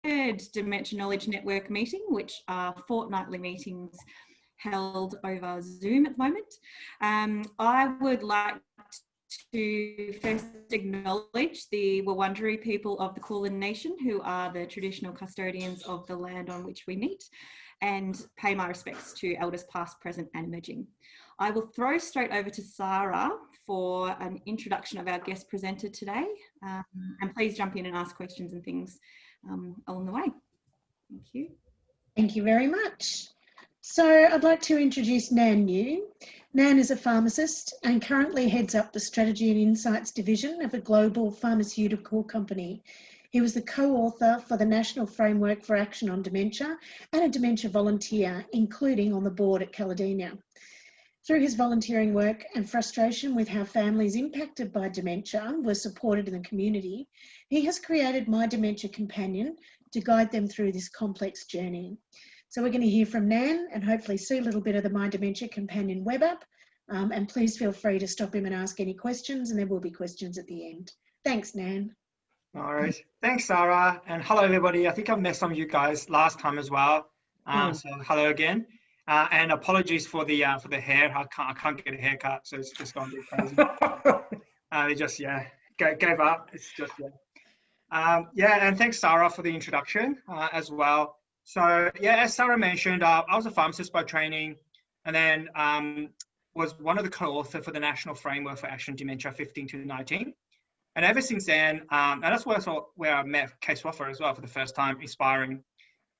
Dementia Knowledge Network meeting, which are fortnightly meetings held over Zoom at the moment. I would like to first acknowledge the Wurundjeri people of the Kulin Nation, who are the traditional custodians of the land on which we meet, and pay my respects to elders past, present and emerging. I will throw straight over to Sarah for an introduction of our guest presenter today, and please jump in and ask questions and things along the way. Thank you. Thank you very much. So I'd like to introduce Nan New. Nan is a pharmacist and currently heads up the Strategy and Insights Division of a global pharmaceutical company. He was the co-author for the National Framework for Action on Dementia and a dementia volunteer, including on the board at Caledonia. Through his volunteering work and frustration with how families impacted by dementia were supported in the community, he has created My Dementia Companion to guide them through this complex journey. So we're going to hear from Nan and hopefully see a little bit of the My Dementia Companion web app. And please feel free to stop him and ask any questions, and there will be questions at the end. Thanks, Nan. All right. Thanks, Sarah. And hello, everybody. I think I've met some of you guys last time as well. So hello again. And apologies for the hair. I can't get a haircut, so it's just gone a bit crazy. It just gave up. It's just and thanks, Sarah, for the introduction as well. So as Sarah mentioned, I was a pharmacist by training, and then was one of the co-authors for the National Framework for Action Dementia 15 to 19. And ever since then, and that's where I met Kate Swaffer as well for the first time, inspiring.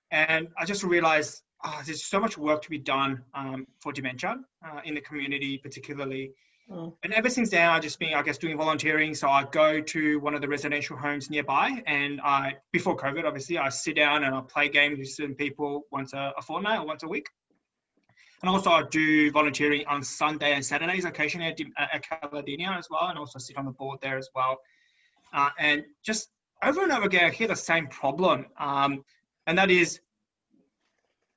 And I just realized there's so much work to be done for dementia in the community, particularly. And ever since then, I've just been, I guess, doing volunteering. So I go to one of the residential homes nearby, and before COVID, obviously, I sit down and I play games with certain people once a fortnight or once a week. And also I do volunteering on Sunday and Saturdays occasionally at Caledonia as well, and also sit on the board there as well. And just over and over again, I hear the same problem. And that is,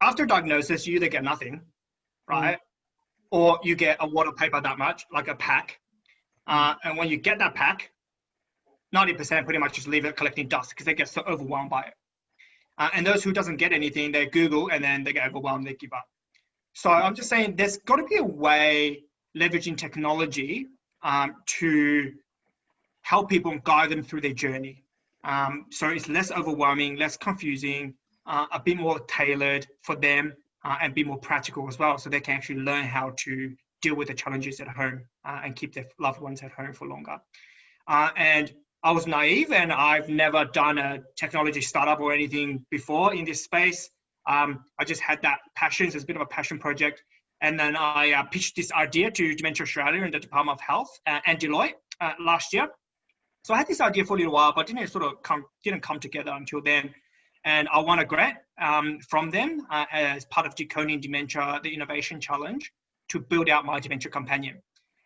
after diagnosis, you either get nothing, right? Or you get a wad of paper that much, like a pack. And when you get that pack, 90% pretty much just leave it collecting dust because they get so overwhelmed by it. And those who doesn't get anything, they Google and then they get overwhelmed, they give up. So I'm just saying there's got to be a way leveraging technology to help people and guide them through their journey. So it's less overwhelming, less confusing, a bit more tailored for them, and be more practical as well, so they can actually learn how to deal with the challenges at home and keep their loved ones at home for longer. And I was naive, and I've never done a technology startup or anything before in this space. I just had that passion. So it's a bit of a passion project. And then I pitched this idea to Dementia Australia and the Department of Health and Deloitte last year. So I had this idea for a little while, but didn't come together until then. And I won a grant from them as part of Decoding Dementia, the Innovation Challenge, to build out My Dementia Companion.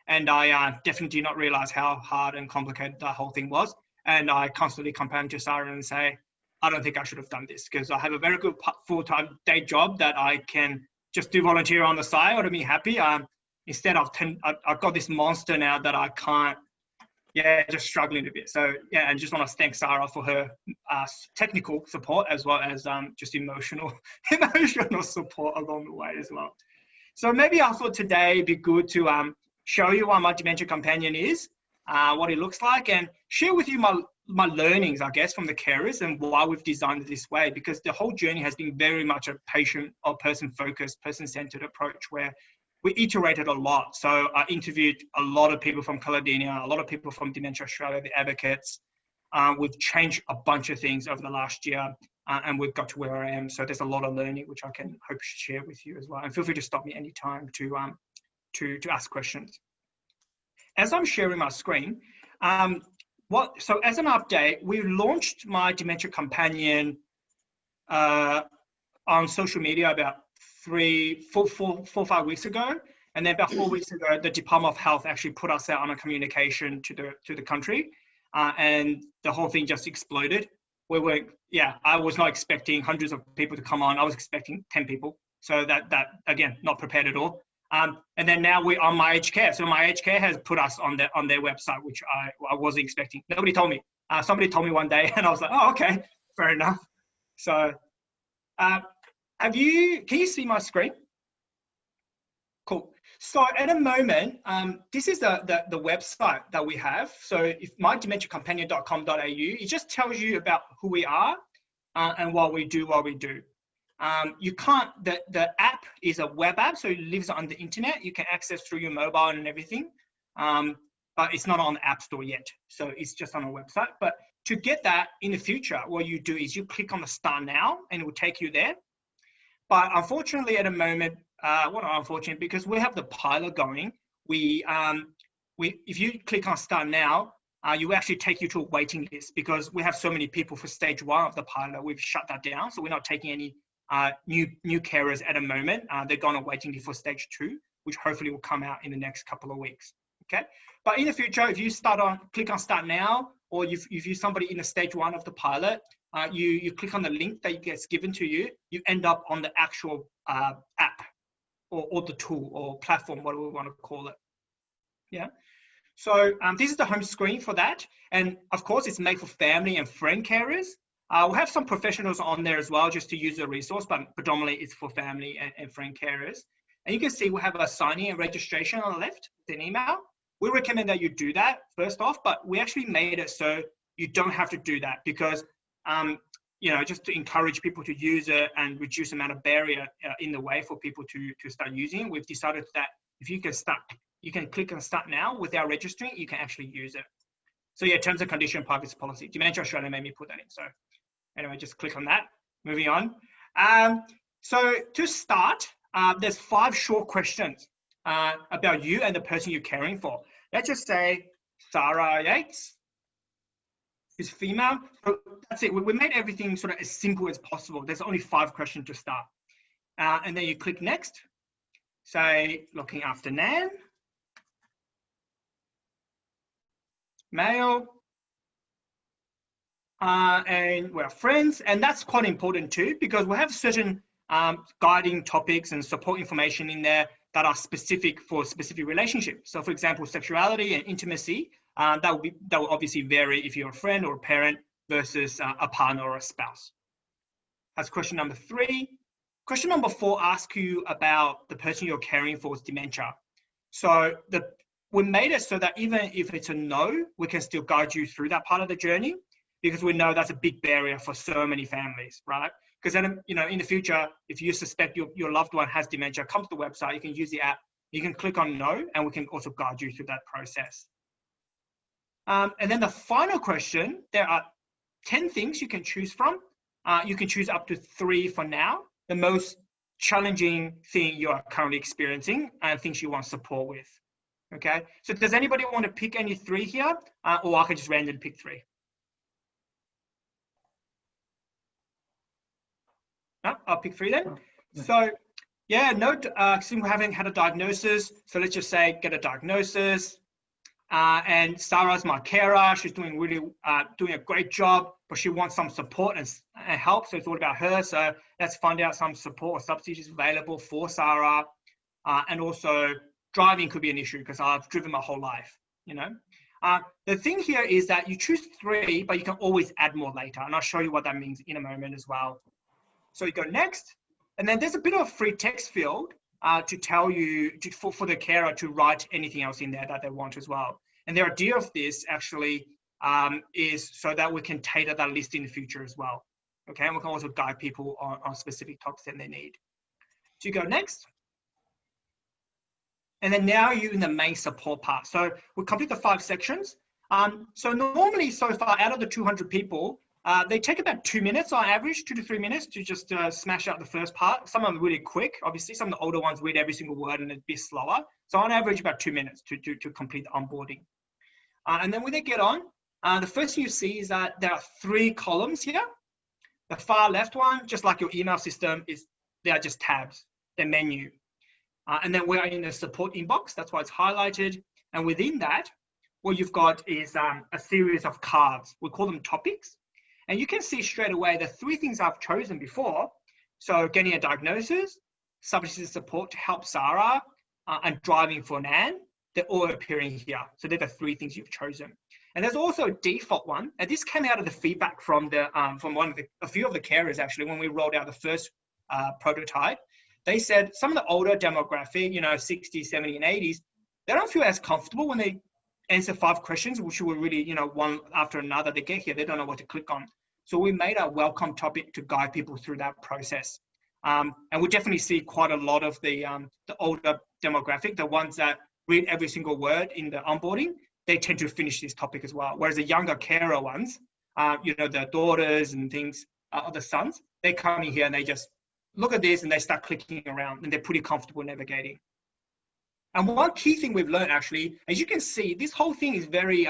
And I definitely did not realize how hard and complicated the whole thing was. And I constantly complain to Sarah and say, I don't think I should have done this, because I have a very good full-time day job that I can just do volunteer on the side to be happy. Instead, I've got this monster now that I can't, just struggling a bit. So and just want to thank Sarah for her technical support, as well as just emotional support along the way as well. So maybe I thought today it'd be good to show you what My Dementia Companion is, what it looks like, and share with you my learnings, I guess, from the carers and why we've designed it this way, because the whole journey has been very much a patient or person-focused, person-centered approach where we iterated a lot. So I interviewed a lot of people from Caledonia, a lot of people from Dementia Australia, the advocates. We've changed a bunch of things over the last year, and we've got to where I am. So there's a lot of learning, which I can hope to share with you as well. And feel free to stop me anytime to ask questions. As I'm sharing my screen, so as an update, we launched My Dementia Companion on social media about 4 or 5 weeks ago, and then about 4 weeks ago, the Department of Health actually put us out on a communication to the country, and the whole thing just exploded. I was not expecting hundreds of people to come on. I was expecting 10 people. So that again, not prepared at all. And then now we're on My Aged Care. So My Aged Care has put us on their website, which I wasn't expecting. Nobody told me. Somebody told me one day, and I was like, oh, okay, fair enough. So can you see my screen? Cool. So at the moment, this is the website that we have. So if mydementiacompanion.com.au, it just tells you about who we are and what we do. You can't, the app is a web app, so it lives on the internet. You can access through your mobile and everything, but it's not on the App Store yet. So it's just on a website. But to get that in the future, what you do is you click on the Start Now and it will take you there. But unfortunately at the moment, well, not unfortunate, because we have the pilot going. If you click on Start Now, you actually take you to a waiting list because we have so many people for stage 1 of the pilot. We've shut that down, so we're not taking any new carers at the moment. They're going on a waiting list for stage 2, which hopefully will come out in the next couple of weeks. Okay, but in the future, if you click on Start Now, or if you're somebody in the stage 1 of the pilot, you click on the link that gets given to you, you end up on the actual app or the tool or platform, whatever we want to call it. Yeah. So this is the home screen for that. And of course, it's made for family and friend carers. We'll have some professionals on there as well, just to use the resource, but predominantly it's for family and friend carers. And you can see we have a sign-in and registration on the left, with an email. We recommend that you do that first off, but we actually made it so you don't have to do that because, you know, just to encourage people to use it and reduce the amount of barrier in the way for people to start using it. We've decided that if you can click on Start Now without registering, you can actually use it. So yeah, terms and condition, privacy policy. Dementia Australia made me put that in. So anyway, just click on that. Moving on. So to start, there's 5 short questions about you and the person you're caring for. Let's just say Sarah Yates is female. So that's it. We made everything sort of as simple as possible. There's only 5 questions to start. And then you click next. Say, looking after Nan. Male. And we're friends. And that's quite important too, because we have certain guiding topics and support information in there that are specific for specific relationships. So for example, sexuality and intimacy, that will obviously vary if you're a friend or a parent versus a partner or a spouse. That's question number 3. Question number 4 asks you about the person you're caring for's dementia. So we made it so that even if it's a no, we can still guide you through that part of the journey, because we know that's a big barrier for so many families, right? Because then, you know, in the future, if you suspect your loved one has dementia, come to the website, you can use the app, you can click on no, and we can also guide you through that process. And then the final question, there are 10 things you can choose from. You can choose up to 3 for now, the most challenging thing you are currently experiencing and things you want support with. Okay, so does anybody want to pick any 3 here, or I can just randomly pick 3? No, I'll pick 3 then. So yeah, no, since we haven't had a diagnosis, so let's just say get a diagnosis. And Sarah's my carer. She's doing doing a great job, but she wants some support and help. So it's all about her. So let's find out some support or subsidies available for Sarah. And also driving could be an issue because I've driven my whole life, you know. The thing here is that you choose 3, but you can always add more later. And I'll show you what that means in a moment as well. So you go next, and then there's a bit of a free text field to tell you, for the carer to write anything else in there that they want as well. And the idea of this actually is so that we can tailor that list in the future as well. Okay, and we can also guide people on specific topics that they need. So you go next. And then now you're in the main support part. So we'll complete the 5 sections. So normally so far out of the 200 people, they take about 2 minutes on average, 2 to 3 minutes to just smash out the first part. Some of them really quick. Obviously, some of the older ones read every single word and a bit slower. So on average, about 2 minutes to complete the onboarding. And then when they get on, the first thing you see is that there are 3 columns here. The far left one, just like your email system, they are just tabs, the menu. And then we're in the support inbox. That's why it's highlighted. And within that, what you've got is a series of cards. We call them topics. And you can see straight away the 3 things I've chosen before. So getting a diagnosis, substance support to help Sarah, and driving for Nan, they're all appearing here. So they're the 3 things you've chosen. And there's also a default one, and this came out of the feedback from a few of the carers actually when we rolled out the first prototype. They said some of the older demographic, 60s, 70s, and 80s, they don't feel as comfortable when they answer 5 questions, which were really, one after another. They get here, they don't know what to click on. So we made a welcome topic to guide people through that process. And we definitely see quite a lot of the older demographic, the ones that read every single word in the onboarding, they tend to finish this topic as well. Whereas the younger carer ones, the daughters and things, or the sons, they come in here and they just look at this and they start clicking around and they're pretty comfortable navigating. And one key thing we've learned actually, as you can see, this whole thing is very,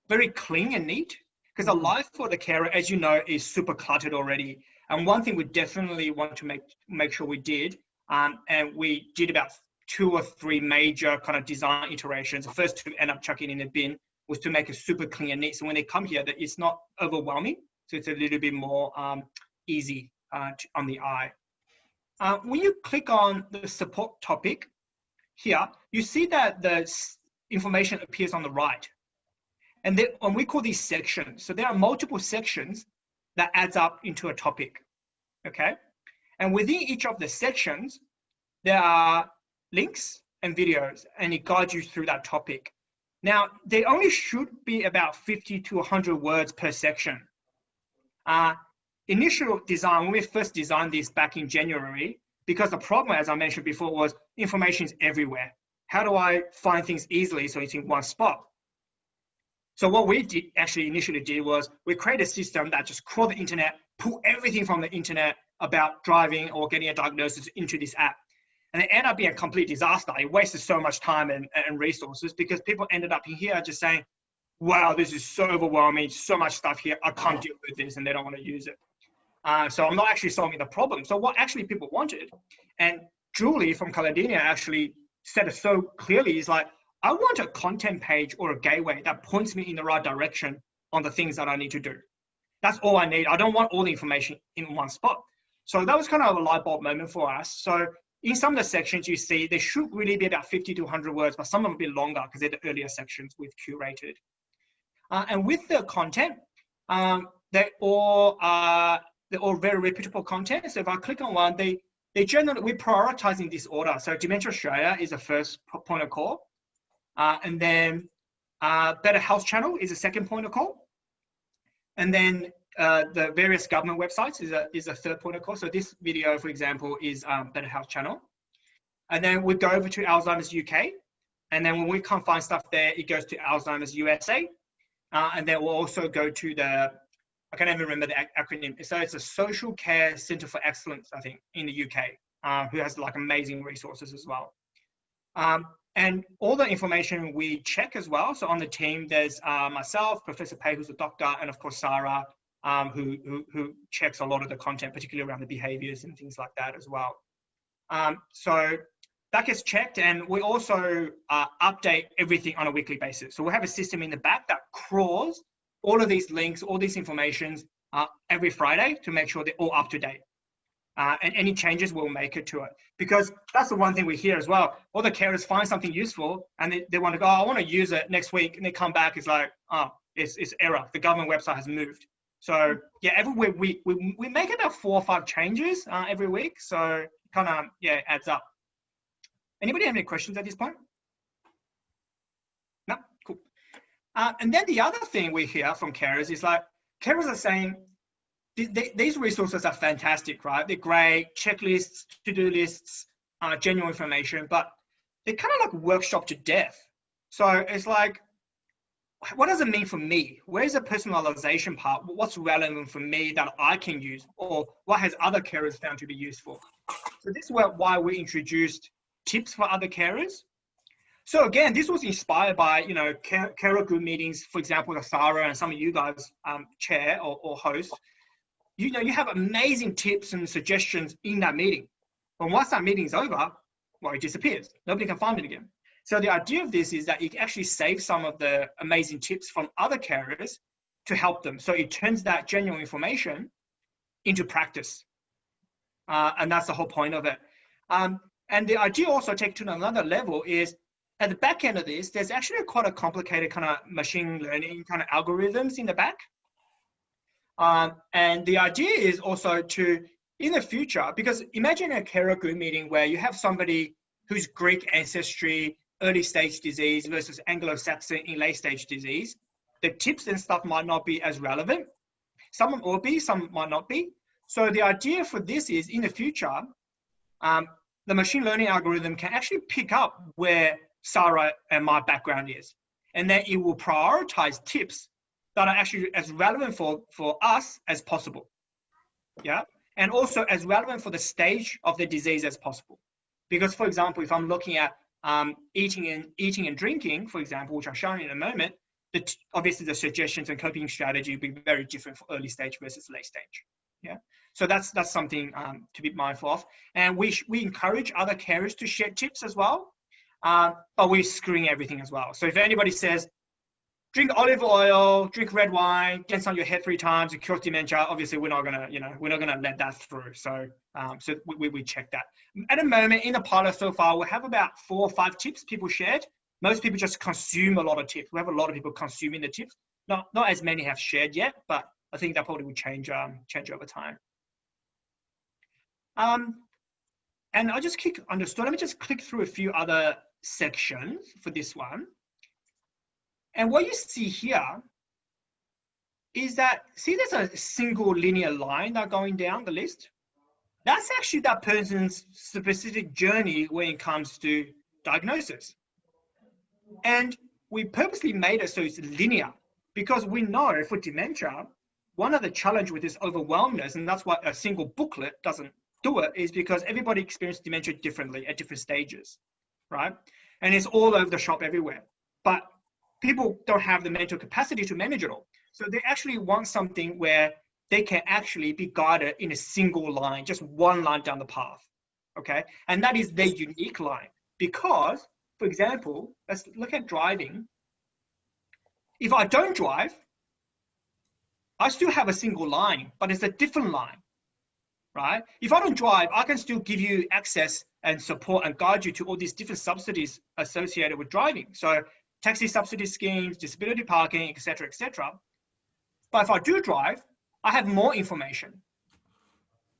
very clean and neat, because the life for the carer, as you know, is super cluttered already. And one thing we definitely want to make sure we did, and we did about 2 or 3 major kind of design iterations. The first 2 end up chucking in a bin, was to make it super clean and neat. So when they come here, that it's not overwhelming. So it's a little bit more easy on the eye. When you click on the support topic here, you see that the information appears on the right. And we call these sections. So there are multiple sections that adds up into a topic, okay? And within each of the sections, there are links and videos, and it guides you through that topic. Now, they only should be about 50 to 100 words per section. Initial design, when we first designed this back in January, because the problem, as I mentioned before, was information is everywhere. How do I find things easily so it's in one spot? So what we initially did was we created a system that just crawled the internet, pull everything from the internet about driving or getting a diagnosis into this app. And it ended up being a complete disaster. It wasted so much time and resources because people ended up in here just saying, wow, this is so overwhelming, so much stuff here, I can't deal with this, and they don't want to use it. So I'm not actually solving the problem. So what actually people wanted, and Julie from Caledonian actually said it so clearly, is like, I want a content page or a gateway that points me in the right direction on the things that I need to do. That's all I need. I don't want all the information in one spot. So that was kind of a light bulb moment for us. So in some of the sections you see, they should really be about 50 to 100 words, but some of them a bit longer because they're the earlier sections we've curated. And with the content, they're all very reputable content. So if I click on one, they generally, we're prioritizing this order. So Dementia Australia is the first point of call. And then Better Health Channel is a second point of call. And then the various government websites is a third point of call. So this video, for example, is Better Health Channel. And then we go over to Alzheimer's UK. And then when we can't find stuff there, it goes to Alzheimer's USA. And then we'll also go to I can't even remember the acronym. So it's a Social Care Centre for Excellence, I think, in the UK, who has like amazing resources as well. And all the information we check as well. So on the team, there's myself, Professor Pei, who's a doctor, and of course, Sarah, who checks a lot of the content, particularly around the behaviors and things like that as well. So that gets checked, and we also update everything on a weekly basis. So we have a system in the back that crawls all of these links, all these informations every Friday to make sure they're all up to date. And any changes we'll make it to it. Because that's the one thing we hear as well. All the carers find something useful and they want to go, oh, I want to use it next week. And they come back, it's like, oh, it's error. The government website has moved. So yeah, every week we make about 4 or 5 changes every week. So kind of, yeah, it adds up. Anybody have any questions at this point? No? Cool. And then the other thing we hear from carers is like, carers are saying, these resources are fantastic, right? They're great, checklists, to-do lists, genuine information, but they're kind of like workshop to death. So it's like, what does it mean for me? Where's the personalization part? What's relevant for me that I can use, or what has other carers found to be useful? So this is why we introduced tips for other carers. So again, this was inspired by, carer group meetings, for example, that Sarah and some of you guys chair or host. You have amazing tips and suggestions in that meeting. But once that meeting's over, well, it disappears. Nobody can find it again. So the idea of this is that it actually saves some of the amazing tips from other carers to help them. So it turns that genuine information into practice. And that's the whole point of it. And the idea also take to another level is at the back end of this, there's actually quite a complicated kind of machine learning kind of algorithms in the back. And the idea is also to, in the future, because imagine a carer group meeting where you have somebody who's Greek ancestry, early stage disease versus Anglo-Saxon in late stage disease. The tips and stuff might not be as relevant. Some will be, some might not be. So the idea for this is, in the future, the machine learning algorithm can actually pick up where Sarah and my background is. And then it will prioritize tips that are actually as relevant for us as possible. Yeah. And also as relevant for the stage of the disease as possible. Because, for example, if I'm looking at eating and drinking, for example, which I'll show you in a moment, obviously the suggestions and coping strategy will be very different for early stage versus late stage. Yeah. So that's something to be mindful of. And we encourage other carers to share tips as well, but we're screening everything as well. So if anybody says, drink olive oil, drink red wine, dance on your head 3 times, it cures dementia, obviously we're not gonna let that through. So so we check that. At the moment in the pilot so far, we have about 4 or 5 tips people shared. Most people just consume a lot of tips. We have a lot of people consuming the tips. Not as many have shared yet, but I think that probably will change over time. And I'll just click understood. Let me just click through a few other sections for this one. And what you see here is that, see there's a single linear line that going down the list? That's actually that person's specific journey when it comes to diagnosis. And we purposely made it so it's linear because we know for dementia, one of the challenge with this overwhelmness, and that's why a single booklet doesn't do it, is because everybody experiences dementia differently at different stages, right? And it's all over the shop everywhere. But people don't have the mental capacity to manage it all. So they actually want something where they can actually be guided in a single line, just one line down the path, okay? And that is their unique line. Because, for example, let's look at driving. If I don't drive, I still have a single line, but it's a different line, right? If I don't drive, I can still give you access and support and guide you to all these different subsidies associated with driving. So taxi subsidy schemes, disability parking, etc., etc. But if I do drive, I have more information.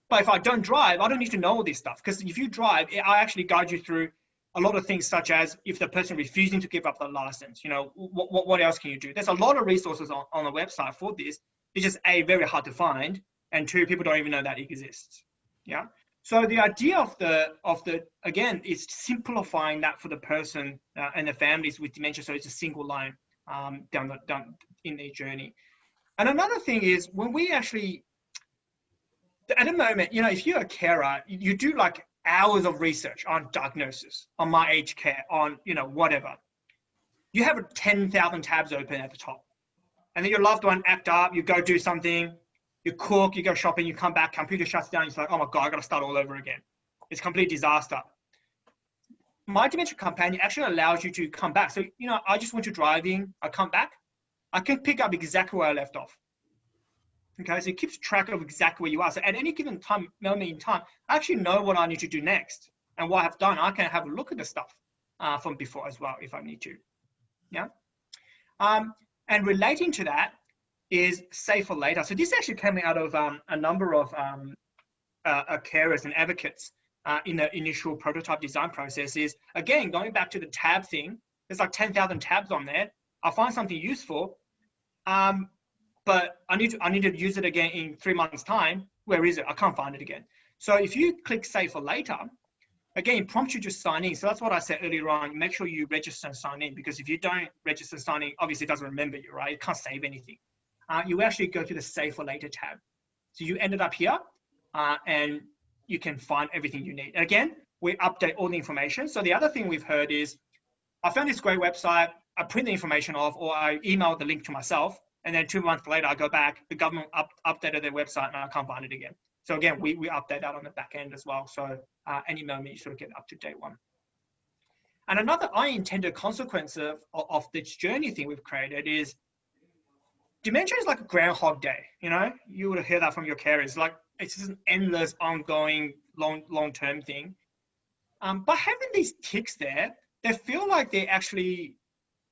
But if I don't drive, I don't need to know all this stuff, because if you drive, I actually guide you through a lot of things, such as if the person refusing to give up the license, you know, what else can you do? There's a lot of resources on the website for this. It's just A, very hard to find, and 2, people don't even know that exists. Yeah. So the idea of the again is simplifying that for the person and the families with dementia, so it's a single line down in their journey. And another thing is, when we actually, at the moment, you know, if you're a carer, you do like hours of research on diagnosis, on my aged care, on, you know, whatever. You have 10,000 tabs open at the top, and then your loved one act up, you go do something, you cook, you go shopping, you come back, computer shuts down, it's like, oh my God, I got to start all over again. It's a complete disaster. My Dementia Companion actually allows you to come back. So, you know, I just went to driving, I come back, I can pick up exactly where I left off. Okay, so it keeps track of exactly where you are. So at any given moment in time, I actually know what I need to do next. And what I've done, I can have a look at the stuff from before as well, if I need to. Yeah. And relating to that is Save for Later. So this actually came out of a number of carers and advocates in the initial prototype design process. Is, again, going back to the tab thing, there's like 10,000 tabs on there. I'll find something useful, but I need to use it again in 3 months' time. Where is it? I can't find it again. So if you click Save for Later, again, it prompts you to sign in. So that's what I said earlier on. Make sure you register and sign in, because if you don't register and sign in, obviously it doesn't remember you, right? It can't save anything. You actually go to the Save for Later tab. So you ended up here, and you can find everything you need. And again, we update all the information. So the other thing we've heard is, I found this great website, I print the information off, or I email the link to myself, and then 2 months later, I go back, the government updated their website and I can't find it again. So again, we update that on the back end as well. So any moment you sort of get up to date one. And another unintended consequence of this journey thing we've created is, dementia is like a Groundhog Day, you know? You would hear that from your carers. Like, it's just an endless, ongoing, long-term thing. But having these ticks there, they feel like they're actually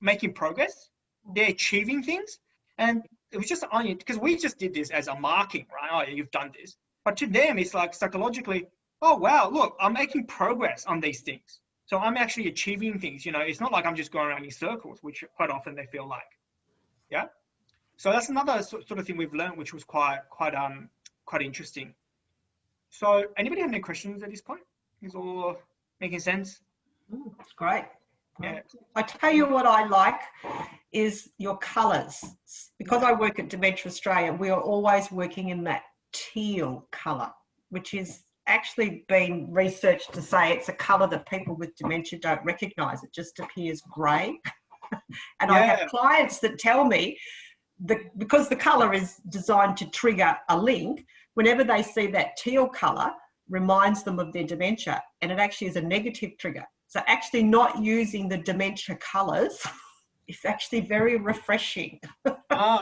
making progress. They're achieving things. And it was just on you, because we just did this as a marking, right? Oh, you've done this. But to them, it's like psychologically, oh, wow, look, I'm making progress on these things. So I'm actually achieving things. It's not like I'm just going around in circles, which quite often they feel like. Yeah. So that's another sort of thing we've learned, which was quite interesting. So anybody have any questions at this point? Is all making sense? It's great. Yeah. I tell you what I like is your colours. Because I work at Dementia Australia, we are always working in that teal colour, which is actually been researched to say it's a colour that people with dementia don't recognise. It just appears grey. And I have clients that tell me because the colour is designed to trigger a link, whenever they see that teal colour, reminds them of their dementia, and it actually is a negative trigger. So actually not using the dementia colours is actually very refreshing.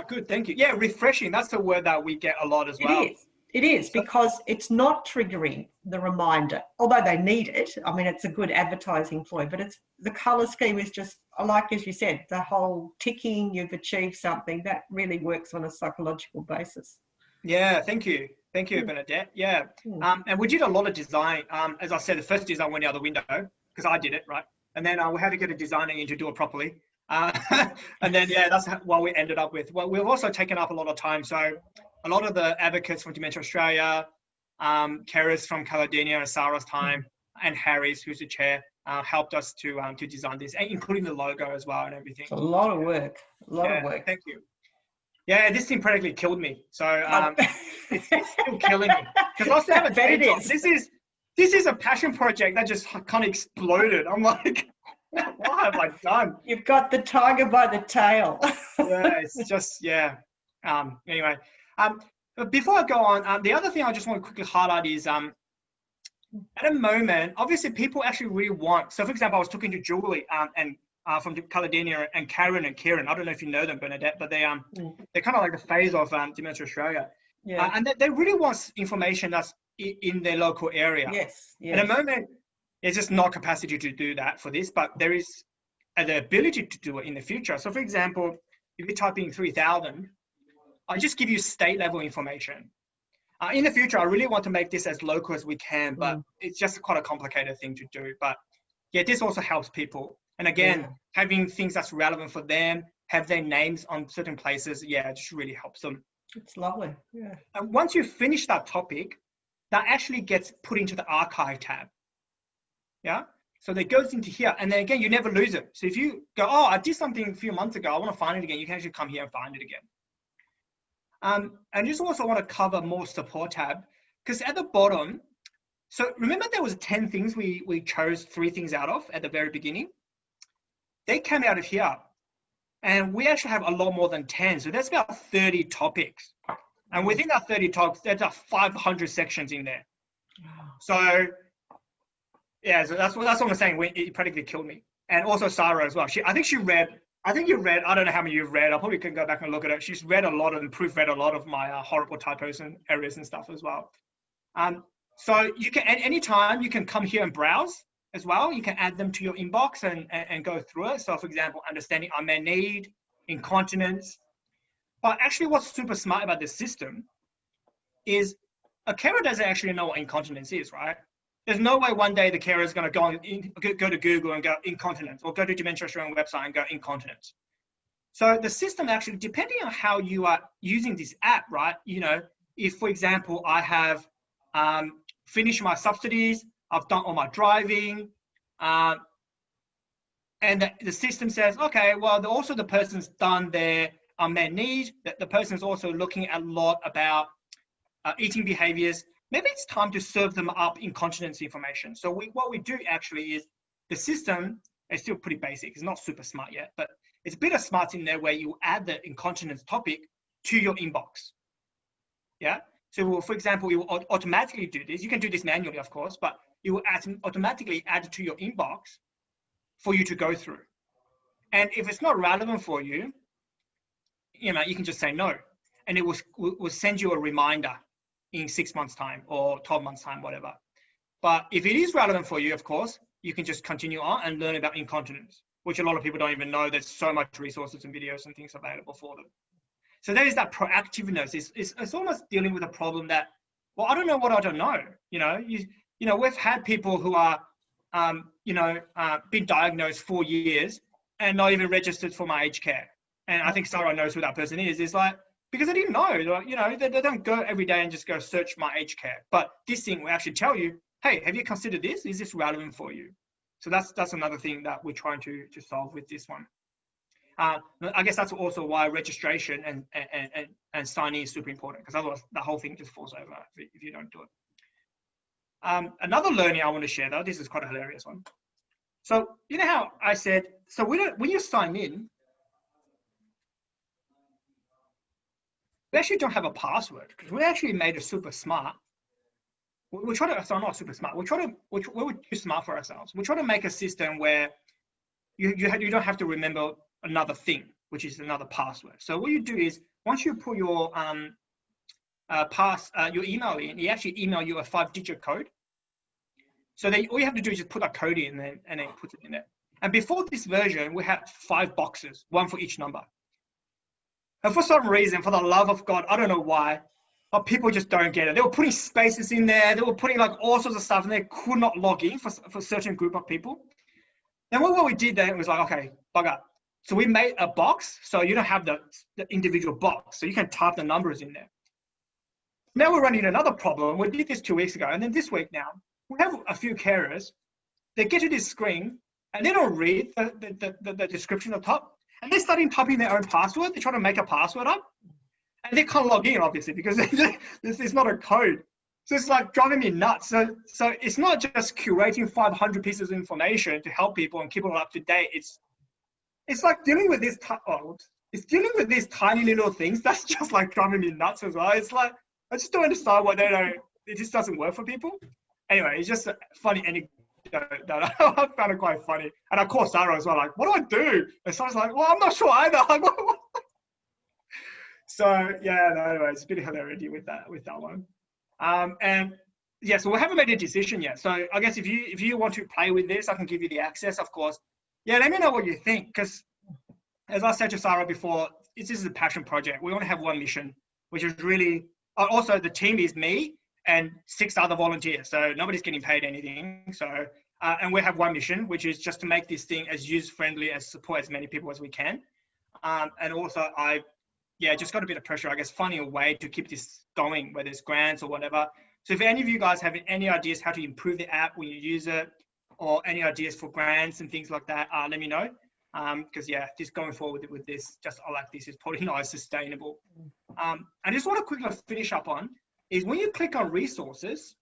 Good, thank you. Yeah, refreshing, that's the word that we get a lot as well. It is because it's not triggering the reminder, although they need it. I mean, it's a good advertising ploy, but it's the colour scheme is just, like as you said, the whole ticking, you've achieved something, that really works on a psychological basis. Yeah, thank you. Thank you, Bernadette. Yeah. And we did a lot of design. As I said, the first design went out the window because I did it, right? And then we had to get a designer in to do it properly. And then, that's what we ended up with. Well, we've also taken up a lot of time. So a lot of the advocates from Dementia Australia, carers from Caledonia and Sarah's time, and Harry's, who's the chair, helped us to design this, including the logo as well and everything. It's a lot of work. A lot of work. Thank you. Yeah, this thing practically killed me. So it's still killing me. Because I also have a day job. This is a passion project that just kind of exploded. I'm like, what have I done? You've got the tiger by the tail. It's just, anyway. But before I go on, the other thing I just want to quickly highlight is at the moment, obviously people actually really want, so for example, I was talking to Julie and from Caledonia and Karen and Kieran. I don't know if you know them, Bernadette, but they're kind of like the phase of Dementia Australia. Yeah. And they really want information that's in their local area. Yes. At the moment, there's just not capacity to do that for this, but there is the ability to do it in the future. So for example, if you type in 3,000, I just give you state level information. In the future, I really want to make this as local as we can, but it's just quite a complicated thing to do. But yeah, this also helps people. And again, having things that's relevant for them, have their names on certain places, it just really helps them. It's lovely, yeah. And once you finish that topic, that actually gets put into the archive tab. Yeah? So that goes into here, and then again, you never lose it. So if you go, oh, I did something a few months ago, I want to find it again, you can actually come here and find it again. And just also want to cover more support tab, because at the bottom, so remember there was 10 things we chose 3 things out of at the very beginning? They came out of here, and we actually have a lot more than 10. So that's about 30 topics. And within that 30 topics, there's 500 sections in there. So yeah, so that's what I'm saying. It practically killed me. And also Sarah as well. I think you read, I don't know how many you've read. I probably can go back and look at it. She's read a lot and proofread a lot of my horrible typos and errors and stuff as well. So you can, at any time, you can come here and browse as well. You can add them to your inbox and go through it. So for example, understanding unmet need, incontinence. But actually what's super smart about this system is a carer doesn't actually know what incontinence is, right? There's no way one day the carer is going to go to Google and go incontinence, or go to Dementia Australian website and go incontinence. So the system actually, depending on how you are using this app, right? If for example, I have finished my subsidies, I've done all my driving, and the system says, okay, well, also the person's done their unmet need, that the person's also looking at a lot about eating behaviors. Maybe it's time to serve them up incontinence information. So what we do actually is, the system is still pretty basic. It's not super smart yet, but it's a bit of smarts in there where you add the incontinence topic to your inbox. Yeah. So for example, you will automatically do this. You can do this manually, of course, but you will automatically add it to your inbox for you to go through. And if it's not relevant for you, you can just say no, and it will send you a reminder in 6 months time or 12 months time, whatever. But if it is relevant for you, of course, you can just continue on and learn about incontinence, which a lot of people don't even know. There's so much resources and videos and things available for them. So there is that proactiveness. It's almost dealing with a problem that, well, I don't know what I don't know. You know, we've had people who are, been diagnosed 4 years and not even registered for my aged care. And I think Sarah knows who that person is. It's like, because they didn't know, you know, they don't go every day and just go search my aged care. But this thing will actually tell you, hey, have you considered this? Is this relevant for you? So that's another thing that we're trying to solve with this one. I guess that's also why registration and signing is super important, because otherwise the whole thing just falls over if you don't do it. Another learning I want to share, though, this is quite a hilarious one. So you know how I said, so when you sign in, we actually don't have a password, because we actually made it super smart. We're trying to, so not super smart, we're too smart for ourselves. We're trying to make a system where you don't have to remember another thing, which is another password. So what you do is, once you put your your email in, you actually email you a 5-digit code. So then all you have to do is just put that code in and then put it in there. And before this version, we had 5 boxes, one for each number. And for some reason, for the love of God, I don't know why, but people just don't get it. They were putting spaces in there. They were putting like all sorts of stuff, and they could not log in for a certain group of people. Then what we did then was like, okay, bugger. So we made a box, so you don't have the individual box, so you can type the numbers in there. Now we're running another problem. We did this 2 weeks ago, and then this week now, we have a few carers. They get to this screen, and they don't read the description up top, and they're starting typing their own password. They're trying to make a password up, and they can't log in, obviously, because this is not a code. So it's like driving me nuts. So it's not just curating 500 pieces of information to help people and keep it up to date. It's like dealing with this. It's dealing with these tiny little things. That's just like driving me nuts as well. It's like, I just don't understand why they don't. It just doesn't work for people. Anyway, it's just a funny anecdote that I found it quite funny. And I called Sarah as well, like, what do I do? And Sarah's like, well, I'm not sure either. Like, what? So yeah, no, anyway, it's a bit of hilarity with that one. And yeah, so we haven't made a decision yet. So I guess if you want to play with this, I can give you the access, of course. Yeah, let me know what you think, because as I said to Sarah before, this is a passion project. We only have one mission, which is really, also the team is me and 6 other volunteers. So nobody's getting paid anything. So, and we have one mission, which is just to make this thing as user-friendly, as support as many people as we can. And also just got a bit of pressure, I guess, finding a way to keep this going, whether it's grants or whatever. So if any of you guys have any ideas how to improve the app when you use it, or any ideas for grants and things like that, let me know. Because yeah, just going forward with this, just like this is probably not as sustainable. I just want to quickly finish up on is when you click on resources,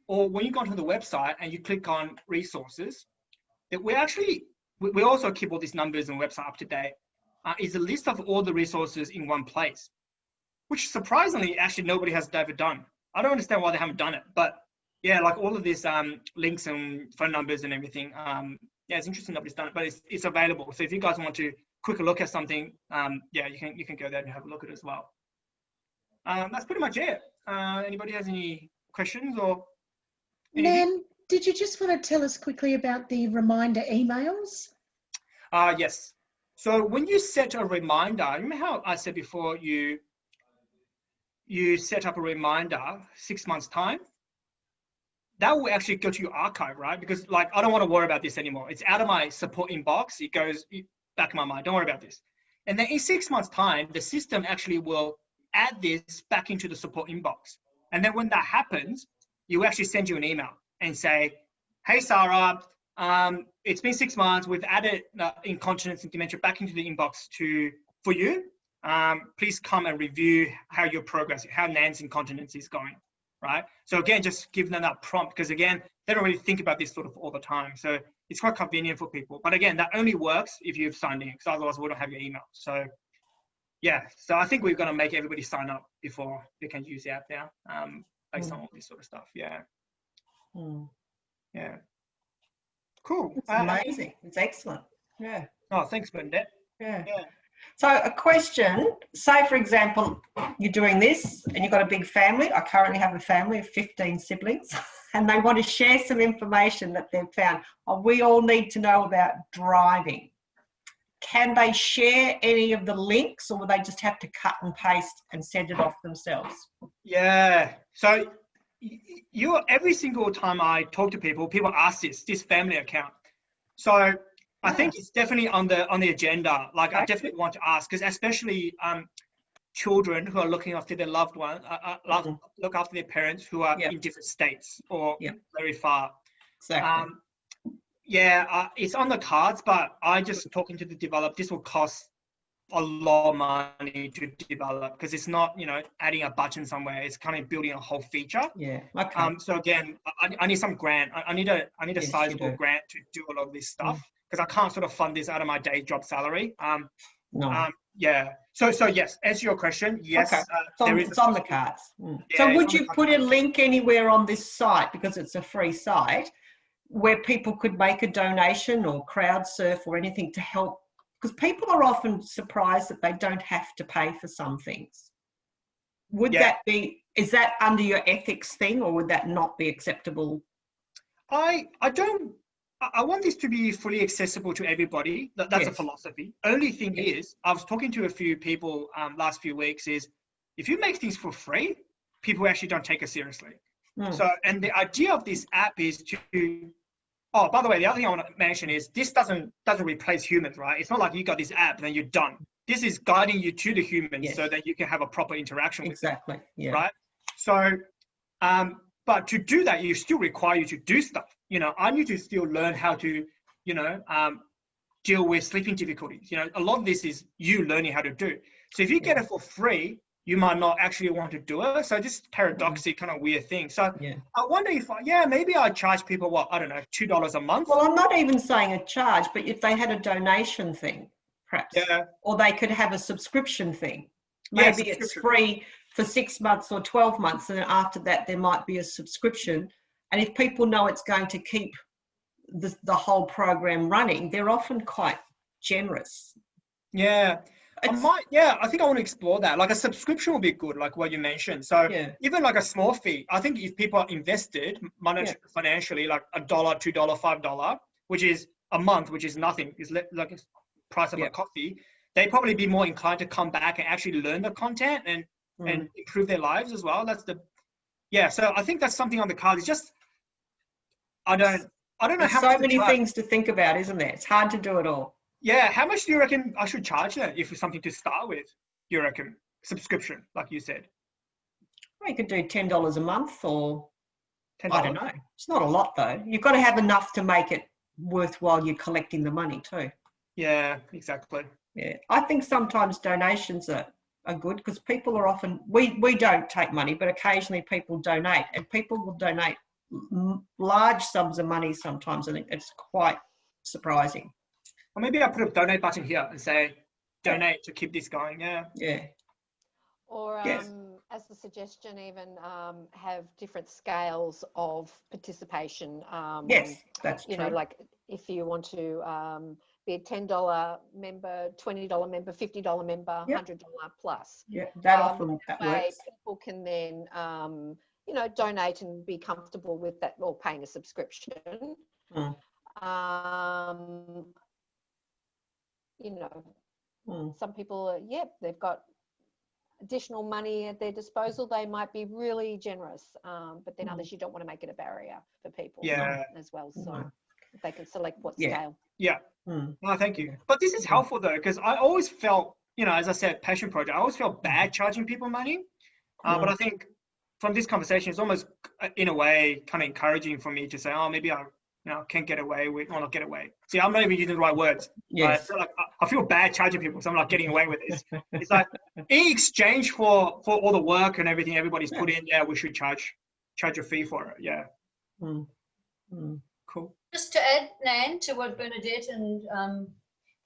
or when you go onto the website and you click on resources, that we also keep all these numbers and website up to date. Is a list of all the resources in one place, which surprisingly, actually nobody has ever done. I don't understand why they haven't done it, but yeah, like all of these links and phone numbers and everything. Yeah, it's interesting nobody's done it, but it's available. So if you guys want to quickly look at something, yeah, you can go there and have a look at it as well. That's pretty much it. Anybody has any questions or? Nan, did you just want to tell us quickly about the reminder emails? Yes. So when you set a reminder, remember how I said before you set up a reminder 6 months time? That will actually go to your archive, right? Because like, I don't want to worry about this anymore. It's out of my support inbox. It goes back in my mind. Don't worry about this. And then in 6 months time, the system actually will add this back into the support inbox. And then when that happens, you actually send you an email and say, hey, Sarah, it's been 6 months. We've added incontinence and dementia back into the inbox for you. Please come and review how your progress, how Nan's incontinence is going. Right. So again, just give them that prompt, because again, they don't really think about this sort of all the time. So it's quite convenient for people. But again, that only works if you've signed in, because otherwise we don't have your email. So yeah, so I think we're going to make everybody sign up before they can use the app now, based on all this sort of stuff. Yeah. Yeah. Cool. It's amazing. It's excellent. Yeah. Oh, thanks, Bernadette. Yeah. So a question, say for example, you're doing this and you've got a big family. I currently have a family of 15 siblings and they want to share some information that they've found. Oh, we all need to know about driving. Can they share any of the links or will they just have to cut and paste and send it off themselves? Yeah. So every single time I talk to people ask this family account. So I think it's definitely on the agenda. Like I definitely want to ask, because especially children who are looking after their loved one, look after their parents who are in different states or very far. Exactly. It's on the cards, but I just talking to the developer, this will cost a lot of money to develop because it's not, adding a button somewhere. It's kind of building a whole feature. Yeah. Okay. So again, I need some grant. I need a sizable grant to do a lot of this stuff because I can't sort of fund this out of my day job salary. No. So yes, answer your question. Yes, okay. It's on the cards. So would you put a link anywhere on this site, because it's a free site, where people could make a donation or crowd surf or anything to help? Because people are often surprised that they don't have to pay for some things. Is that under your ethics thing, or would that not be acceptable? I want this to be fully accessible to everybody. That's a philosophy. Only thing is, I was talking to a few people last few weeks, is if you make things for free, people actually don't take it seriously. So, and the idea of this app is to, oh, by the way, the other thing I want to mention is this doesn't replace humans, right? It's not like you got this app and then you're done. This is guiding you to the humans so that you can have a proper interaction with them. Exactly. Yeah. Right. So, but to do that, you still require you to do stuff. I need to still learn how to, deal with sleeping difficulties. A lot of this is you learning how to do. So if you get it for free, you might not actually want to do it. So this paradoxical kind of weird thing. So I wonder if, maybe I charge people, I don't know, $2 a month. Well, I'm not even saying a charge, but if they had a donation thing, perhaps, or they could have a subscription thing. Maybe it's free for 6 months or 12 months. And then after that, there might be a subscription. And if people know it's going to keep the whole program running, they're often quite generous. Yeah. I think I want to explore that. Like a subscription would be good, like what you mentioned. So even like a small fee, I think if people are invested financially, like $1, $2, $5, which is a month, which is nothing, is like a price of a coffee, they'd probably be more inclined to come back and actually learn the content and improve their lives as well. So I think that's something on the card. It's just, I don't know. There's how so many things to think about, isn't there? It's hard to do it all. Yeah, how much do you reckon I should charge that if it's something to start with? Do you reckon? Subscription, like you said. Well, you could do $10 a month or $10. I don't know. It's not a lot though. You've got to have enough to make it worthwhile you're collecting the money too. Yeah, exactly. Yeah, I think sometimes donations are good because people are often, we don't take money, but occasionally people donate, and people will donate large sums of money sometimes. I think it's quite surprising. Or maybe I put a donate button here and say, donate to keep this going. Yeah. Or as a suggestion, even have different scales of participation. Yes, that's true. Like if you want to be a $10 member, $20 member, $50 member, $100 plus. Yeah, that works. People can then, donate and be comfortable with that, or paying a subscription. Some people, they've got additional money at their disposal. They might be really generous, but then others, you don't want to make it a barrier for people as well. So they can select what scale. Yeah. No, thank you. But this is helpful though, because I always felt, as I said, passion project, I always felt bad charging people money. But I think from this conversation, it's almost in a way kind of encouraging for me to say, oh, maybe I can't get away with, or not get away. See, I'm not even using the right words. Yes. I feel bad charging people, so I'm not getting away with this. It's like in exchange for all the work and everything everybody's put in, we should charge a fee for it. Yeah. Cool. Just to add, Nan, to what Bernadette and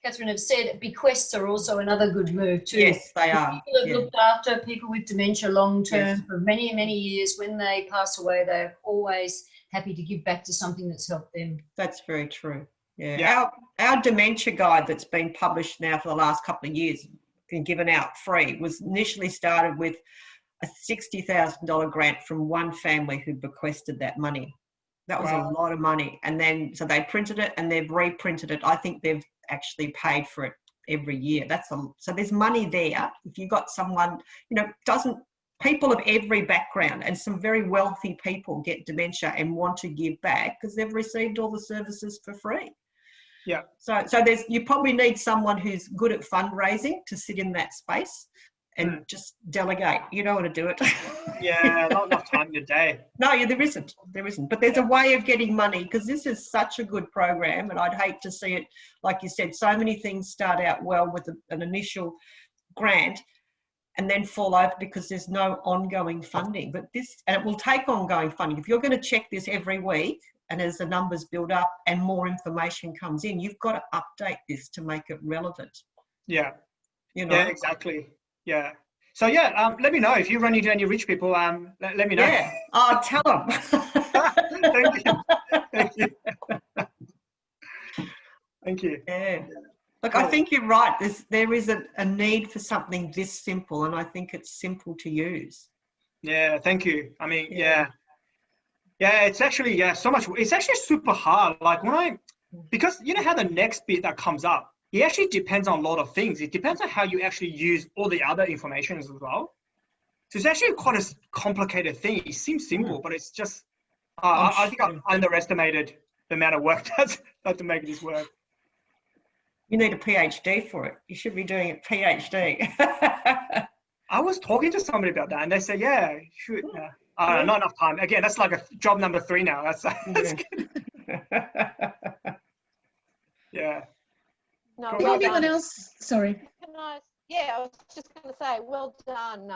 Catherine have said, bequests are also another good move too. Yes, they are. People have looked after people with dementia long term for many, many years. When they pass away, they're always happy to give back to something that's helped them. That's very true. Yeah. Our dementia guide that's been published now for the last couple of years and given out free was initially started with a $60,000 grant from one family who bequested that money. That was a lot of money. And then, so they printed it and they've reprinted it. I think they've actually paid for it every year. So there's money there. If you've got someone, people of every background and some very wealthy people get dementia and want to give back because they've received all the services for free. Yeah. So you probably need someone who's good at fundraising to sit in that space and just delegate. You don't want to do it. Yeah, not enough time in your day. No, there isn't. But there's a way of getting money because this is such a good program, and I'd hate to see it, like you said, so many things start out well with an initial grant and then fall over because there's no ongoing funding. But and it will take ongoing funding. If you're going to check this every week, and as the numbers build up and more information comes in, you've got to update this to make it relevant. Yeah. Yeah, exactly. Yeah. So yeah, let me know if you run into any rich people. Let me know. Yeah, I'll tell them. Thank you. Thank you. Thank you. Yeah. Look, cool. I think you're right. There is a need for something this simple, and I think it's simple to use. Yeah, thank you. I mean, yeah, it's actually, so much. It's actually super hard. Like because you know how the next bit that comes up, it actually depends on a lot of things. It depends on how you actually use all the other information as well. So it's actually quite a complicated thing. It seems simple, but it's just, I think I underestimated the amount of work that's to make this work. You need a PhD for it. You should be doing a PhD. I was talking to somebody about that and they said, yeah, shoot. I don't know, not enough time. Again, that's like a job number 3 now. That's good. Yeah. No, Did anyone else? Sorry. I was just going to say, well done,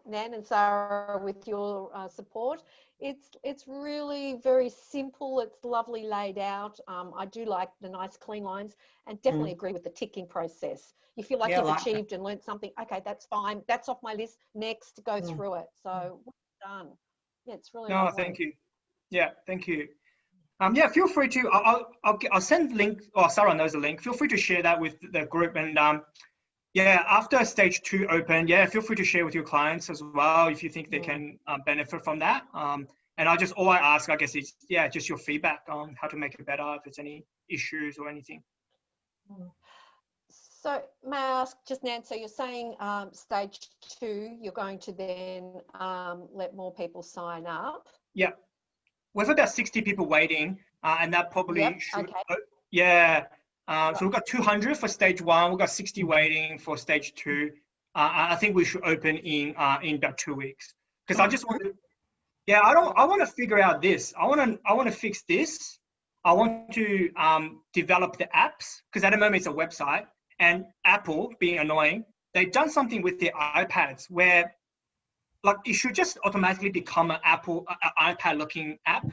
Nan and Sarah, with your support. It's really very simple. It's lovely laid out. I do like the nice clean lines, and definitely agree with the ticking process. You feel like you've achieved and learned something. Okay, that's fine. That's off my list. Next, go through it. So well done. Yeah, it's really lovely. Thank you. Yeah, thank you. Yeah, feel free to. I'll send link. Oh, Sarah knows the link. Feel free to share that with the group. And after stage 2 open, feel free to share with your clients as well if you think they can benefit from that. And all I ask, I guess, is just your feedback on how to make it better, if there's any issues or anything. So may I ask, just Nan, so you're saying stage 2, you're going to then let more people sign up? Yeah. We've about 60 people waiting, and that probably should. Okay. So we've got 200 for stage 1. We've got 60 waiting for stage 2. I think we should open in about 2 weeks, because I just want to. Yeah, I want to figure out this. I want to fix this. I want to develop the apps, because at the moment it's a website, and Apple, being annoying, they've done something with their iPads where, like, it should just automatically become an iPad-looking app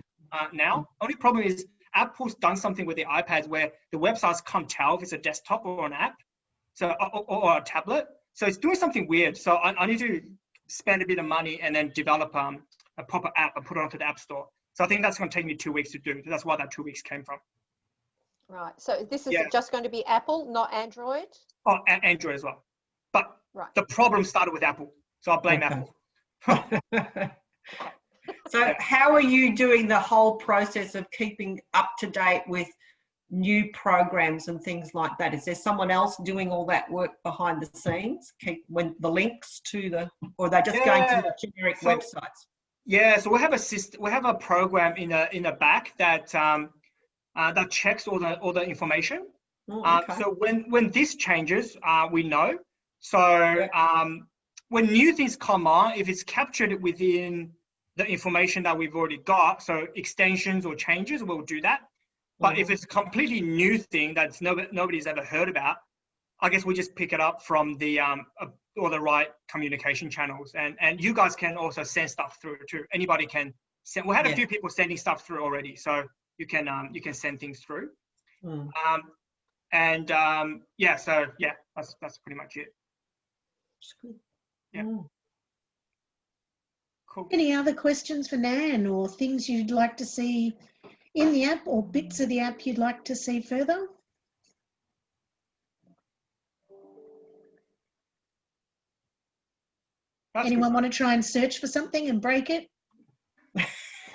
now. Only problem is Apple's done something with their iPads where the websites can't tell if it's a desktop or an app, or a tablet. So it's doing something weird. So I need to spend a bit of money and then develop a proper app and put it onto the App Store. So I think that's going to take me 2 weeks to do. That's why that 2 weeks came from. Right. So this is just going to be Apple, not Android? Oh, Android as well. But the problem started with Apple. So I blame Apple. So how are you doing the whole process of keeping up to date with new programs and things like that? Is there someone else doing all that work behind the scenes? When the links to or are they just going to the generic websites? Yeah, so we have a system. We have a program in the back that that checks all the information. So when this changes, we know. So when new things come on, if it's captured within the information that we've already got, so extensions or changes, we'll do that. But if it's a completely new thing that's nobody's ever heard about, I guess we just pick it up from the or the right communication channels. And you guys can also send stuff through too. Anybody can send. We had a few people sending stuff through already, so you can send things through. So that's pretty much it. Yeah. Cool. Any other questions for Nan, or things you'd like to see in the app or bits of the app you'd like to see further? Anyone want to try and search for something and break it?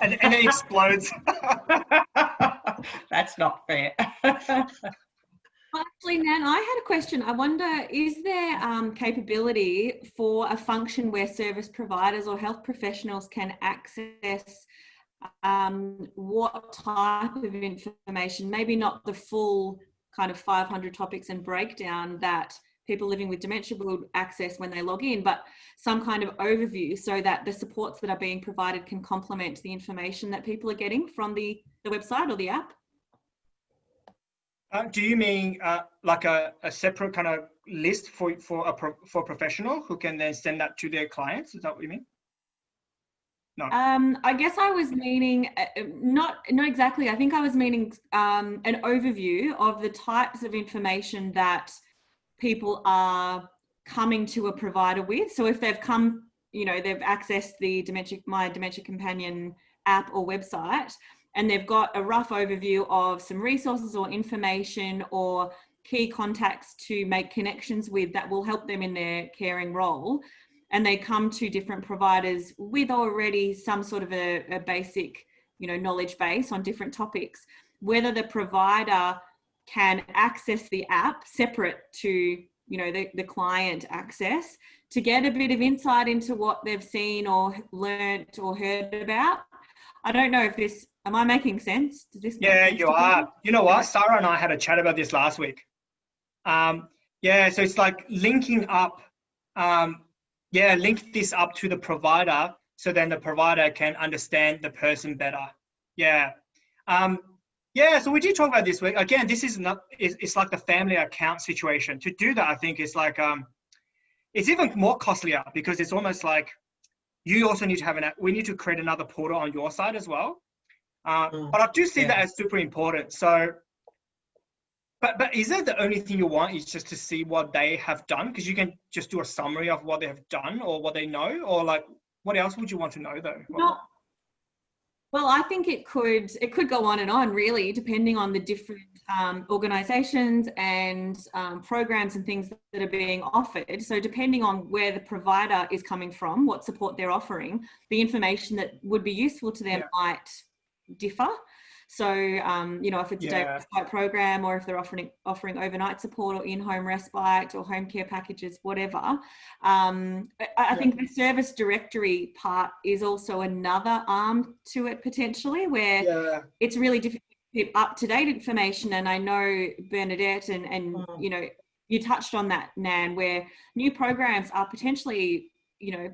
And it explodes. That's not fair. Actually, Nan, I had a question. I wonder, is there capability for a function where service providers or health professionals can access what type of information, maybe not the full kind of 500 topics and breakdown that people living with dementia will access when they log in, but some kind of overview so that the supports that are being provided can complement the information that people are getting from the website or the app? Do you mean like a separate kind of list for a professional who can then send that to their clients? Is that what you mean? No. I guess I was meaning, not exactly. I think I was meaning an overview of the types of information that people are coming to a provider with. So if they've come, they've accessed the My Dementia Companion app or website, and they've got a rough overview of some resources or information or key contacts to make connections with that will help them in their caring role. And they come to different providers with already some sort of a basic, knowledge base on different topics. Whether the provider can access the app separate to, the client access to get a bit of insight into what they've seen or learnt or heard about. I don't know if this, am I making sense? Does this make sense you are. People? You know what? Sarah and I had a chat about this last week. So it's like linking up, link this up to the provider so then the provider can understand the person better. So we did talk about this week. Again, this is not, it's like the family account situation. To do that, I think it's like, it's even more costlier because it's almost like you also need to we need to create another portal on your side as well. But I do see that as super important. So, but is that the only thing you want is just to see what they have done? Because you can just do a summary of what they have done or what they know, or like, what else would you want to know though? Well, I think it could go on and on really, depending on the different organisations and programs and things that are being offered. So depending on where the provider is coming from, what support they're offering, the information that would be useful to them might differ. So, if it's a day respite program or if they're offering overnight support or in-home respite or home care packages, whatever. I think the service directory part is also another arm to it potentially, where it's really difficult to keep up-to-date information. And I know Bernadette and you touched on that, Nan, where new programs are potentially,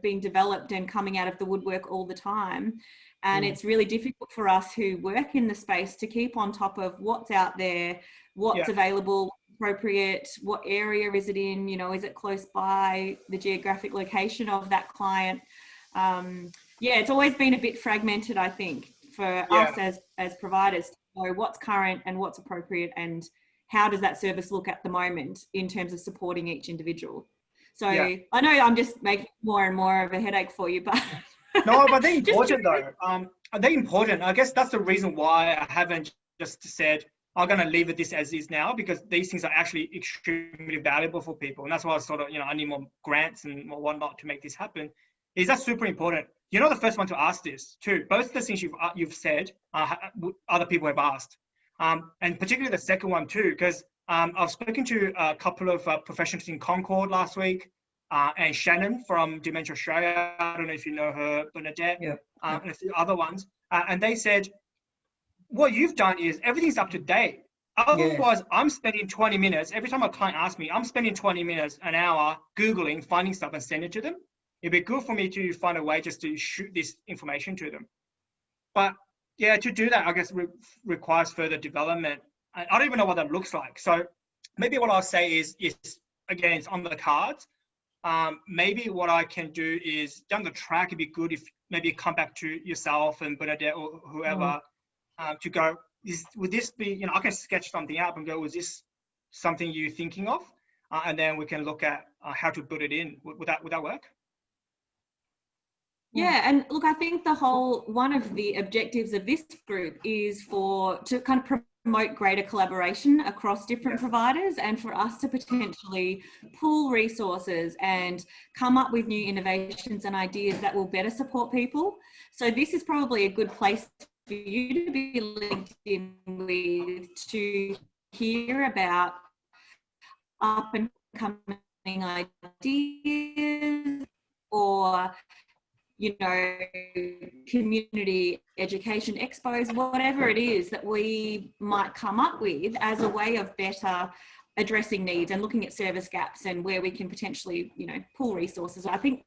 being developed and coming out of the woodwork all the time. And it's really difficult for us who work in the space to keep on top of what's out there, what's available, appropriate, what area is it in, is it close by, the geographic location of that client. It's always been a bit fragmented, I think, for us as providers to know what's current and what's appropriate and how does that service look at the moment in terms of supporting each individual. So I know I'm just making more and more of a headache for you, but... No, but they're important though. They're important. I guess that's the reason why I haven't just said, I'm going to leave it this as is now, because these things are actually extremely valuable for people. And that's why I sort of, I need more grants and whatnot to make this happen. Is that super important? You're not the first one to ask this too. Both the things you've said, other people have asked. And particularly the second one too, because I've spoken to a couple of professionals in Concord last week. And Shannon from Dementia Australia, I don't know if you know her, Bernadette, and a few other ones. And they said, what you've done is everything's up to date. Otherwise, I'm spending 20 minutes, every time a client asks me, I'm spending 20 minutes, an hour, Googling, finding stuff and sending it to them. It'd be good for me to find a way just to shoot this information to them. But to do that, I guess requires further development. I don't even know what that looks like. So maybe what I'll say is again, it's on the cards. Maybe what I can do is down the track, it'd be good if maybe you come back to yourself and Bernadette or whoever to go, would this be, I can sketch something out and go, was this something you're thinking of? And then we can look at how to put it in. Would that work? Yeah, and look, I think one of the objectives of this group is to kind of promote greater collaboration across different providers, and for us to potentially pool resources and come up with new innovations and ideas that will better support people. So this is probably a good place for you to be linked in with, to hear about up and coming ideas, or community education expos, whatever it is that we might come up with as a way of better addressing needs and looking at service gaps and where we can potentially, pool resources. I think,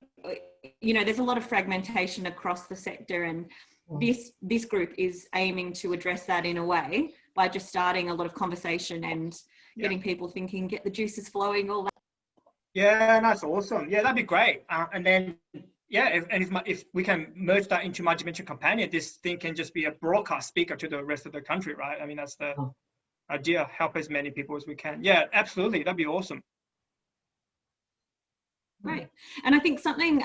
there's a lot of fragmentation across the sector, and this group is aiming to address that in a way by just starting a lot of conversation and getting people thinking, get the juices flowing, all that. Yeah, that's awesome. Yeah, that'd be great. And then, if we can merge that into my Dementia Companion, this thing can just be a broadcast speaker to the rest of the country, right? I mean, that's the idea, help as many people as we can. Yeah, absolutely. That'd be awesome. Right. And I think something,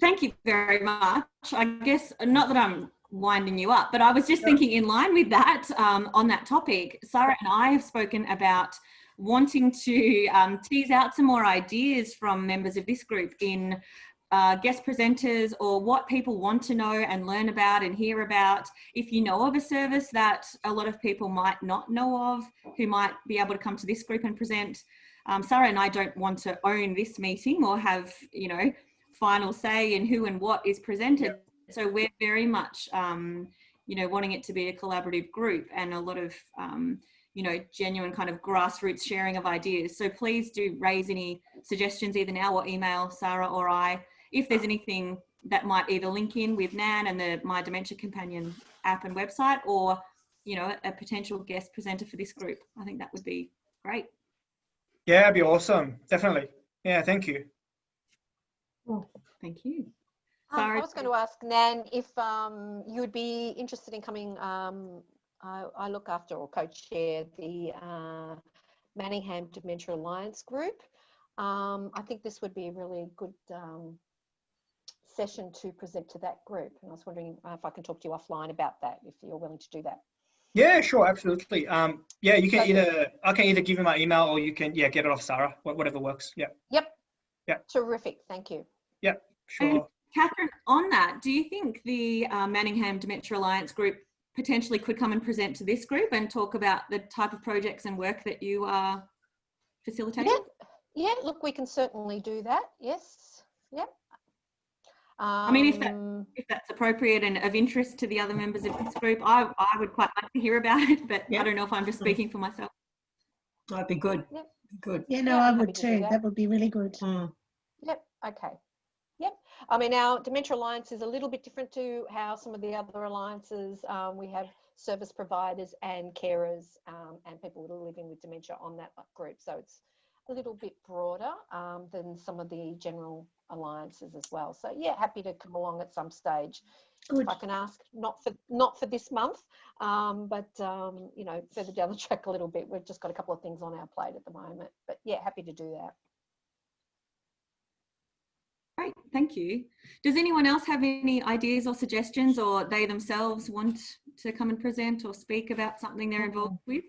thank you very much. I guess, not that I'm winding you up, but I was just thinking in line with that, on that topic, Sarah and I have spoken about wanting to tease out some more ideas from members of this group in guest presenters, or what people want to know and learn about and hear about. If you know of a service that a lot of people might not know of, who might be able to come to this group and present. Sarah and I don't want to own this meeting or have, final say in who and what is presented. So we're very much, wanting it to be a collaborative group and a lot of, genuine kind of grassroots sharing of ideas. So please do raise any suggestions either now or email Sarah or I, if there's anything that might either link in with Nan and the My Dementia Companion app and website, or, a potential guest presenter for this group. I think that would be great. Yeah, it'd be awesome. Definitely. Yeah, thank you. Thank you. I was going to ask Nan if you would be interested in coming. I look after or co-chair the Manningham Dementia Alliance group. I think this would be a really good session to present to that group. And I was wondering if I can talk to you offline about that, if you're willing to do that. Yeah, sure, absolutely. You can I can either give you my email, or you can get it off Sarah, whatever works. Yep. Terrific. Thank you. Yep, sure. And Catherine, on that, do you think the Manningham Dementia Alliance group potentially could come and present to this group and talk about the type of projects and work that you are facilitating? Yeah, look, we can certainly do that. Yes. Yep. I mean, if that's appropriate and of interest to the other members of this group, I would quite like to hear about it, but I don't know if I'm just speaking for myself. That'd be good. Yep. Good. Yeah, no, I would too. That would be really good. Yep. Okay. Yep. I mean, our Dementia Alliance is a little bit different to how some of the other alliances, we have service providers and carers and people that are living with dementia on that group. So it's a little bit broader than some of the general alliances as well. So yeah, happy to come along at some stage. Good. If I can ask, not for this month, but further down the track a little bit. We've just got a couple of things on our plate at the moment, but yeah, happy to do that. Great, thank you. Does anyone else have any ideas or suggestions, or they themselves want to come and present or speak about something they're involved with?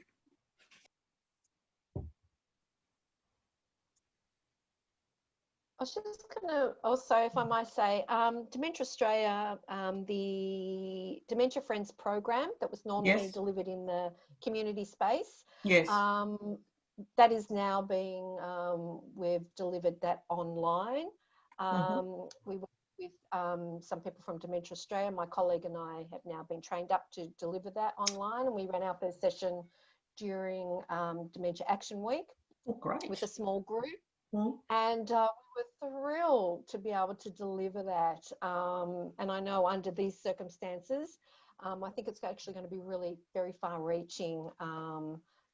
I was just going to also, if I might say, Dementia Australia, the Dementia Friends program that was normally delivered in the community space. Yes. That is now being, we've delivered that online. We work with some people from Dementia Australia. My colleague and I have now been trained up to deliver that online, and we ran our first session during Dementia Action Week with a small group. And we were thrilled to be able to deliver that. And I know under these circumstances, I think it's actually going to be really very far-reaching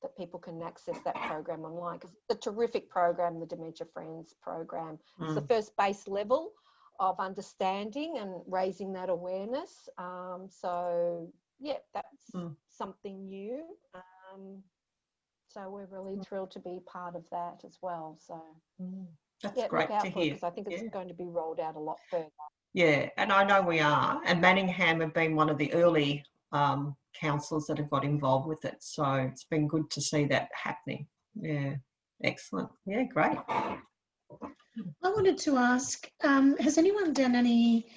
that people can access that program online, because it's a terrific program, the Dementia Friends program. It's the first base level of understanding and raising that awareness. So yeah, that's something new. So we're really thrilled to be part of that as well. So That's Yeah, great look out to for it hear. because I think it's going to be rolled out a lot further. Yeah, and I know we are. And Manningham have been one of the early councils that have got involved with it. So it's been good to see that happening. Yeah, excellent. Yeah, great. I wanted to ask, has anyone done any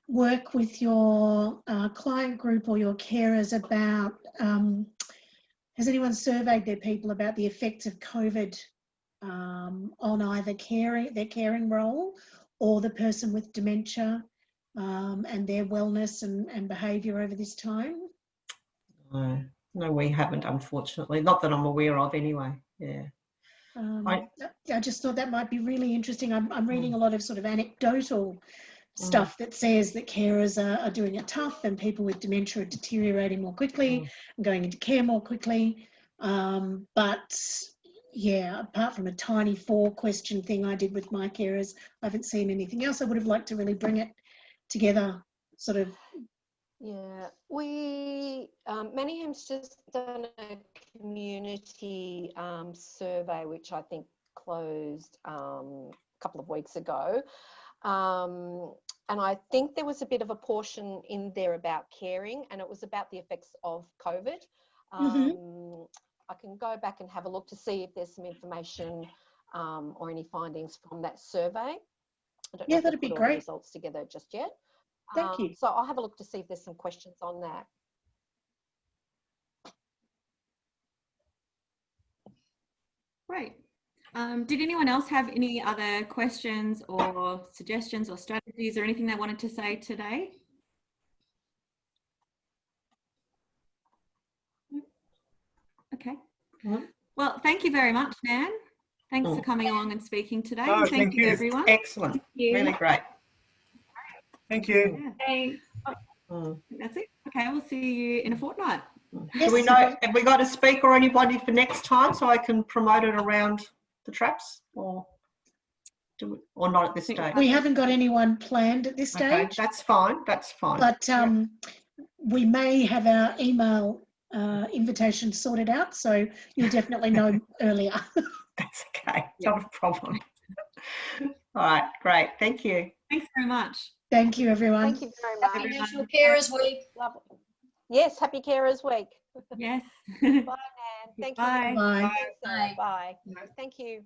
work with your client group or your carers about, has anyone surveyed their people about the effects of COVID on either their caring role or the person with dementia and their wellness and behaviour over this time? No, we haven't, unfortunately. Not that I'm aware of anyway. Yeah. I just thought that might be really interesting. I'm reading a lot of sort of anecdotal stuff that says that carers are doing it tough and people with dementia are deteriorating more quickly and going into care more quickly. But yeah, apart from a tiny 4-question thing I did with my carers, I haven't seen anything else. I would have liked to really bring it together, sort of. Yeah, we Manningham's just done a community survey, which I think closed a couple of weeks ago, and I think there was a bit of a portion in there about caring, and it was about the effects of COVID. I can go back and have a look to see if there's some information or any findings from that survey. I don't know if that'd they've be put all the great. results together just yet. Thank you. So I'll have a look to see if there's some questions on that. Great. Did anyone else have any other questions or suggestions or strategies or anything they wanted to say today? Okay. Well, thank you very much, Nan. Thanks for coming along and speaking today. Oh, and thank you. everyone. Excellent. Thank you. Really great. Thank you. Yeah, thanks. That's it. Okay, we'll see you in a fortnight. Yes. Do we know, have we got a speaker or anybody for next time so I can promote it around the traps, or not at this stage? We haven't got anyone planned at this stage. Okay, that's fine. That's fine. But we may have our email invitation sorted out, so you'll definitely know earlier. That's okay. Not a problem. All right, great. Thank you. Thanks very much. Thank you, everyone. Thank you very much. Happy National Carers Week. Lovely. Yes, Happy Carers Week. Yes. Bye, Nan. Thank Bye. you. Bye. Thanks, Sarah. Bye. Thank you.